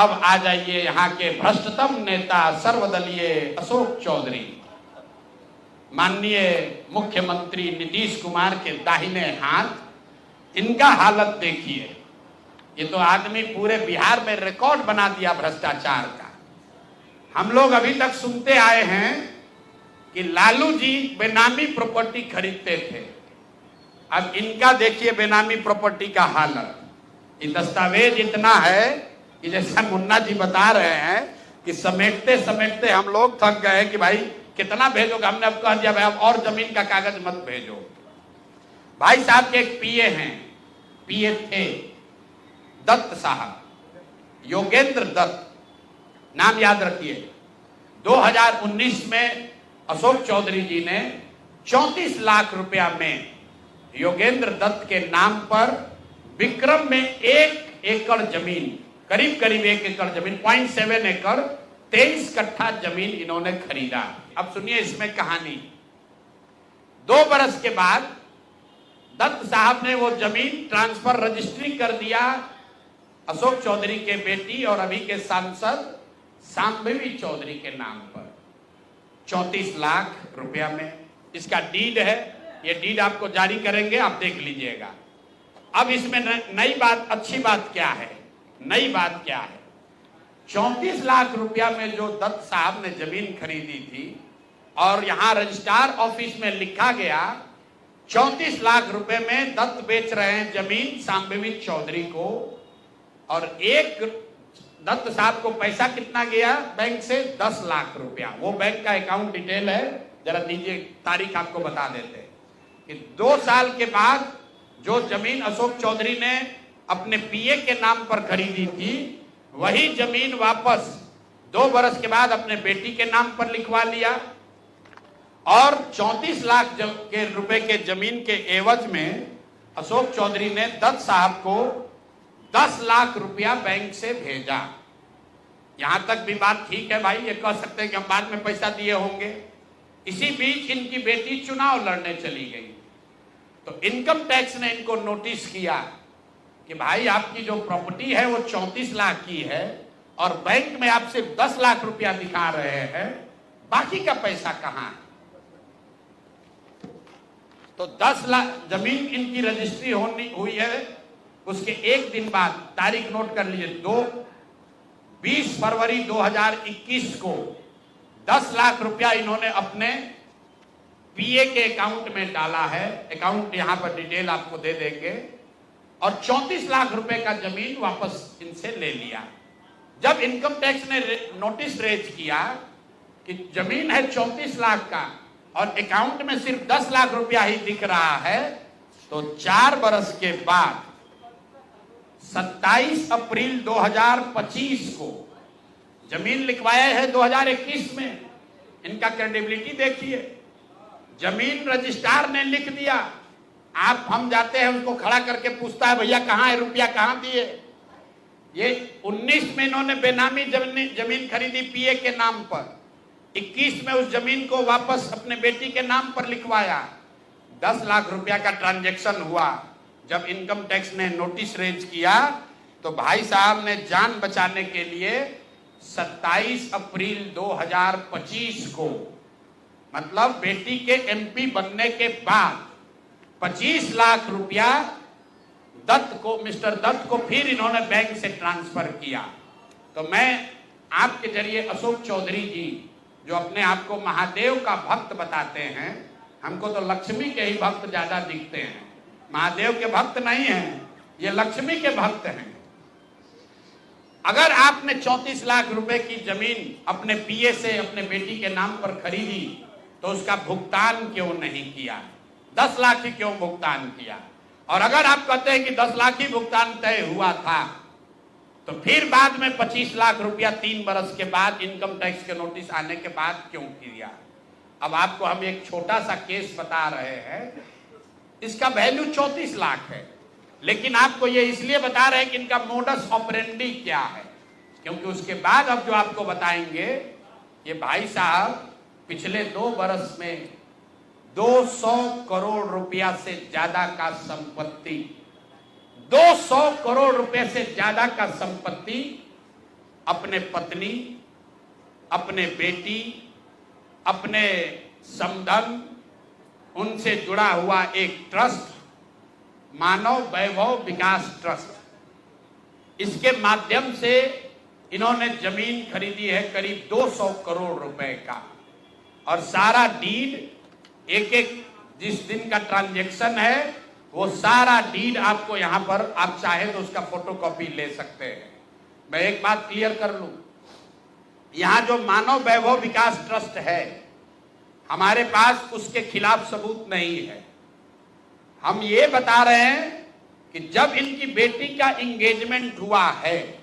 अब आ जाइए यहाँ के भ्रष्टतम नेता सर्वदलीय अशोक चौधरी। माननीय मुख्यमंत्री नीतीश कुमार के दाहिने हाथ, इनका हालत देखिए। ये तो आदमी पूरे बिहार में रिकॉर्ड बना दिया भ्रष्टाचार का। हम लोग अभी तक सुनते आए हैं कि लालू जी बेनामी प्रॉपर्टी खरीदते थे। अब इनका देखिए बेनामी प्रॉपर्टी का हालत। ये दस्तावेज इतना है कि जैसा मुन्ना जी बता रहे हैं कि समेटते समेटते हम लोग थक गए कि भाई कितना भेजोगे। हमने अब कह दिया भाई अब और जमीन का कागज मत भेजो। भाई साहब के एक पीए हैं, पीए थे दत्त साहब, योगेंद्र दत्त, नाम याद रखिए। 2019 में अशोक चौधरी जी ने 34 लाख रुपया में योगेंद्र दत्त के नाम पर विक्रम में 1 एकड़ जमीन, करीब करीब 1 एकड़ जमीन, 0.7 एकड़ 23 कट्ठा जमीन इन्होंने खरीदा। अब सुनिए इसमें कहानी। 2 बरस के बाद दत्त साहब ने वो जमीन ट्रांसफर रजिस्ट्री कर दिया अशोक चौधरी के बेटी और अभी के सांसद शांभवी चौधरी के नाम पर 34 लाख रुपया में। इसका डीड है, ये डीड आपको जारी करेंगे, आप देख लीजिएगा। अब इसमें नई बात, अच्छी बात क्या है, नई बात क्या है? 34 लाख रुपया में जो दत्त साहब ने जमीन खरीदी थी और यहां रजिस्ट्रार ऑफिस में लिखा गया 34 लाख रुपए में दत्त बेच रहे हैं जमीन शांभवी चौधरी को। और एक दत्त साहब को पैसा कितना गया बैंक से? 10 लाख रुपया। वो बैंक का अकाउंट डिटेल है, जरा दीजिए, तारीख आपको बता देते हैं कि 2 साल के बाद जो जमीन अशोक चौधरी ने अपने पीए के नाम पर खरीदी थी, वही जमीन वापस 2 बरस के बाद अपने बेटी के नाम पर लिखवा लिया और 34 लाख के रुपए के जमीन के एवज में अशोक चौधरी ने दत्त साहब को 10 लाख रुपया बैंक से भेजा। यहां तक भी बात ठीक है भाई, ये कह सकते हैं कि हम बाद में पैसा दिए होंगे। इसी बीच इनकी बेटी चुनाव लड़ने चली गई तो इनकम टैक्स ने इनको नोटिस किया कि भाई आपकी जो प्रॉपर्टी है वो 34 लाख की है और बैंक में आप सिर्फ 10 लाख रुपया दिखा रहे हैं, बाकी का पैसा कहां है? तो 10 लाख जमीन इनकी रजिस्ट्री हुई है। उसके एक दिन बाद, तारीख नोट कर लीजिए, 20 फरवरी 2021 को 10 लाख रुपया इन्होंने अपने पीए के अकाउंट में डाला है। अकाउंट यहां पर डिटेल आपको दे देंगे। और 34 लाख रुपए का जमीन वापस इनसे ले लिया। जब इनकम टैक्स ने नोटिस रेज किया कि जमीन है 34 लाख का और अकाउंट में सिर्फ 10 लाख रुपया ही दिख रहा है, तो 4 बरस के बाद 27 अप्रैल 2025 को जमीन लिखवाया है 2021 में। इनका क्रेडिबिलिटी देखिए। जमीन रजिस्ट्रार ने लिख दिया, आप हम जाते हैं उसको खड़ा करके पूछता है भैया कहां है रुपया, कहां दिए? ये 19 में इन्होंने बेनामी जमीन खरीदी पीए के नाम पर, 21 में उस जमीन को वापस अपने बेटी के नाम पर लिखवाया। 10 लाख रुपया का ट्रांजैक्शन हुआ। जब इनकम टैक्स ने नोटिस रेज किया तो भाई साहब ने जान बचाने के लिए 27 अप्रैल 2025 को, मतलब बेटी के एमपी बनने के बाद 25 लाख रुपया दत्त को, मिस्टर दत्त को फिर इन्होंने बैंक से ट्रांसफर किया। तो मैं आपके जरिए अशोक चौधरी जी, जो अपने आप को महादेव का भक्त बताते हैं, हमको तो लक्ष्मी के ही भक्त ज्यादा दिखते हैं, महादेव के भक्त नहीं हैं, ये लक्ष्मी के भक्त हैं। अगर आपने 34 लाख रुपए की जमीन अपने पीए से अपने बेटी के नाम पर खरीदी तो उसका भुगतान क्यों नहीं किया? 10 लाख ही क्यों भुगतान किया? और अगर आप कहते हैं कि 10 लाख ही भुगतान तय हुआ था, तो फिर बाद में 25 लाख रुपया 3 बरस के बाद इनकम टैक्स के नोटिस आने के बाद क्यों किया? अब आपको हम एक छोटा सा केस बता रहे हैं, इसका वैल्यू 34 लाख है, लेकिन आपको ये इसलिए बता रहे हैं कि इनका मोडस ऑपरेंडी क्या है, क्योंकि उसके बाद अब जो आपको बताएंगे, ये भाई साहब पिछले 2 बरस में 200 करोड़ रुपया से ज्यादा का संपत्ति, 200 करोड़ रुपए से ज्यादा का संपत्ति अपने पत्नी, अपने बेटी, अपने समधन, उनसे जुड़ा हुआ एक ट्रस्ट, मानव वैभव विकास ट्रस्ट, इसके माध्यम से इन्होंने जमीन खरीदी है करीब 200 करोड़ रुपए का। और सारा डीड, एक एक जिस दिन का ट्रांजैक्शन है वो सारा डीड आपको यहां पर, आप चाहे तो उसका फोटोकॉपी ले सकते हैं। मैं एक बात क्लियर कर लूं, यहां जो मानव वैभव विकास ट्रस्ट है, हमारे पास उसके खिलाफ सबूत नहीं है। हम ये बता रहे हैं कि जब इनकी बेटी का एंगेजमेंट हुआ है,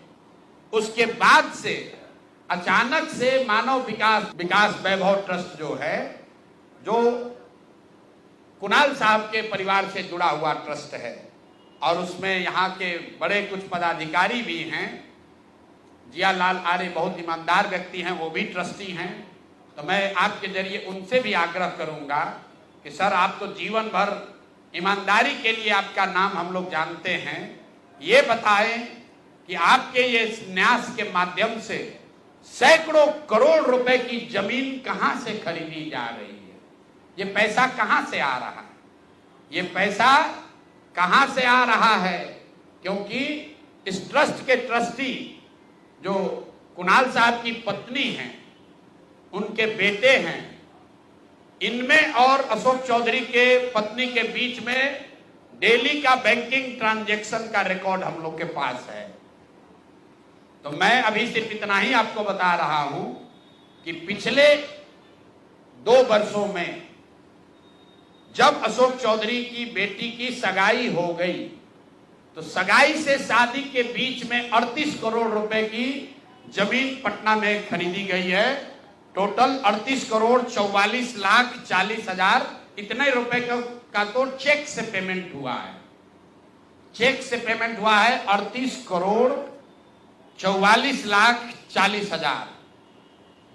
उसके बाद से अचानक से मानव विकास वैभव ट्रस्ट जो है, जो कुणाल साहब के परिवार से जुड़ा हुआ ट्रस्ट है, और उसमें यहाँ के बड़े कुछ पदाधिकारी भी हैं, जियालाल आर्य बहुत ईमानदार व्यक्ति हैं, वो भी ट्रस्टी हैं। तो मैं आपके जरिए उनसे भी आग्रह करूंगा कि सर, आप तो जीवन भर ईमानदारी के लिए आपका नाम हम लोग जानते हैं, ये बताएं कि आपके ये न्यास के माध्यम से सैकड़ों करोड़ रुपए की जमीन कहां से खरीदी जा रही है, ये पैसा कहां से आ रहा है, ये पैसा कहां से आ रहा है। क्योंकि इस ट्रस्ट के ट्रस्टी जो कुणाल साहब की पत्नी हैं, उनके बेटे हैं, इनमें और अशोक चौधरी के पत्नी के बीच में डेली का बैंकिंग ट्रांजैक्शन का रिकॉर्ड हम लोग के पास है। तो मैं अभी सिर्फ इतना ही आपको बता रहा हूं कि पिछले 2 वर्षों में जब अशोक चौधरी की बेटी की सगाई हो गई, तो सगाई से शादी के बीच में 38 करोड़ रुपए की जमीन पटना में खरीदी गई है। टोटल 38 करोड़ 44 लाख 40 हजार इतने रुपए का तो चेक से पेमेंट हुआ है। चेक से पेमेंट हुआ है 38 करोड़ 44 लाख 40 हजार।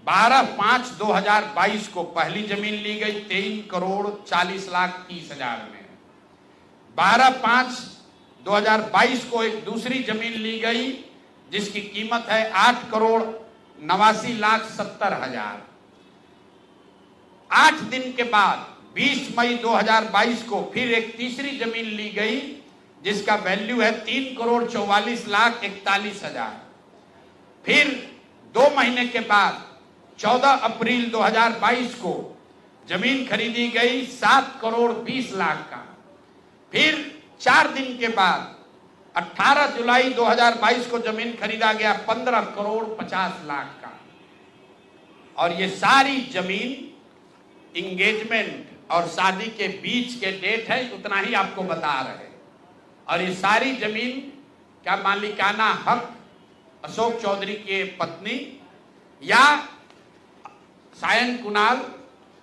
12/5/2022 को पहली जमीन ली गई 23 करोड़ 40 लाख 30 हजार में। 12/5/2022 को एक दूसरी जमीन ली गई जिसकी कीमत है 8 करोड़ 89 लाख 70 हजार। 8 दिन के बाद 20 मई 2022 को फिर एक तीसरी जमीन ली गई जिसका वैल्यू है 3 करोड़ 44 लाख 41 हजार। फिर 2 महीने के बाद 14 अप्रैल 2022 को जमीन खरीदी गई 7 करोड़ 20 लाख का। फिर 4 दिन के बाद 18 जुलाई 2022 को जमीन खरीदा गया 15 करोड़ 50 लाख का। और ये सारी जमीन इंगेजमेंट और शादी के बीच के डेट है, उतना ही आपको बता रहे। और ये सारी जमीन का मालिकाना हक अशोक चौधरी के पत्नी या सायन कुणाल,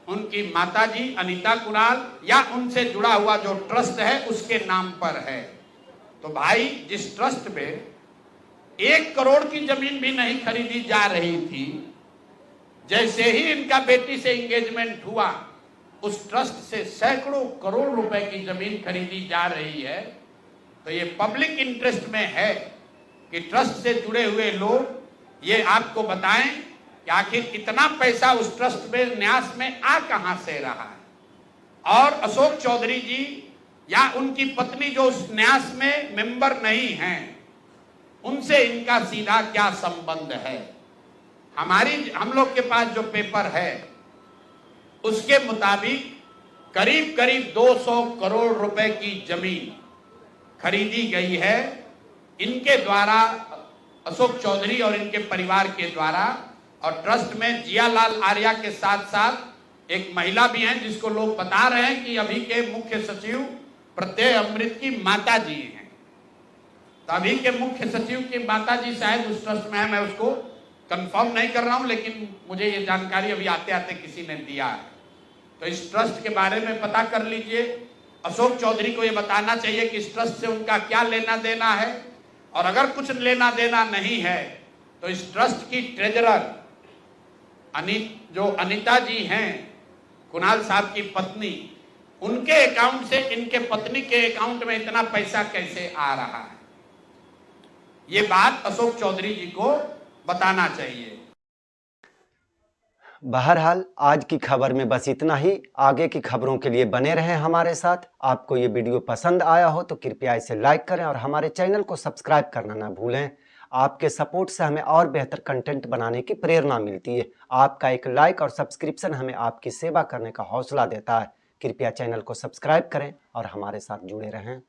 उनकी माताजी अनीता कुणाल या उनसे जुड़ा हुआ जो ट्रस्ट है उसके नाम पर है। तो भाई, जिस ट्रस्ट में 1 करोड़ की जमीन भी नहीं खरीदी जा रही थी, जैसे ही इनका बेटी से एंगेजमेंट हुआ, उस ट्रस्ट से सैकड़ों करोड़ रुपए की जमीन खरीदी जा रही है। तो ये पब्लिक इंटरेस्ट में है कि ट्रस्ट से जुड़े हुए लोग ये आपको बताएं कि आखिर इतना पैसा उस ट्रस्ट में न्यास में आ कहां से रहा है। और अशोक चौधरी जी या उनकी पत्नी जो उस न्यास में मेंबर नहीं हैं, उनसे इनका सीधा क्या संबंध है। हम लोग के पास जो पेपर है उसके मुताबिक करीब करीब 200 करोड़ रुपए की जमीन खरीदी गई है इनके द्वारा, अशोक चौधरी और इनके परिवार के द्वारा। और ट्रस्ट में जियालाल आर्या के साथ साथ एक महिला भी हैं जिसको लोग बता रहे हैं कि अभी के मुख्य सचिव प्रत्यय अमृत की माता जी हैं। तो अभी के मुख्य सचिव की माता जी शायद उस ट्रस्ट में है, मैं उसको कंफर्म नहीं कर रहा हूं, लेकिन मुझे ये जानकारी अभी आते आते किसी ने दिया है। तो इस ट्रस्ट के बारे में पता कर लीजिए। अशोक चौधरी को ये बताना चाहिए कि इस ट्रस्ट से उनका क्या लेना देना है, और अगर कुछ लेना देना नहीं है तो इस ट्रस्ट की ट्रेजरर जो अनीता जी हैं, कुणाल साहब की पत्नी, उनके अकाउंट से इनके पत्नी के अकाउंट में इतना पैसा कैसे आ रहा है। ये बात अशोक चौधरी जी को बताना चाहिए। बहरहाल आज की खबर में बस इतना ही। आगे की खबरों के लिए बने रहें हमारे साथ। आपको ये वीडियो पसंद आया हो तो कृपया इसे लाइक करें और हमारे चैनल को सब्सक्राइब करना ना भूलें। आपके सपोर्ट से हमें और बेहतर कंटेंट बनाने की प्रेरणा मिलती है। आपका एक लाइक और सब्सक्रिप्शन हमें आपकी सेवा करने का हौसला देता है। कृपया चैनल को सब्सक्राइब करें और हमारे साथ जुड़े रहें।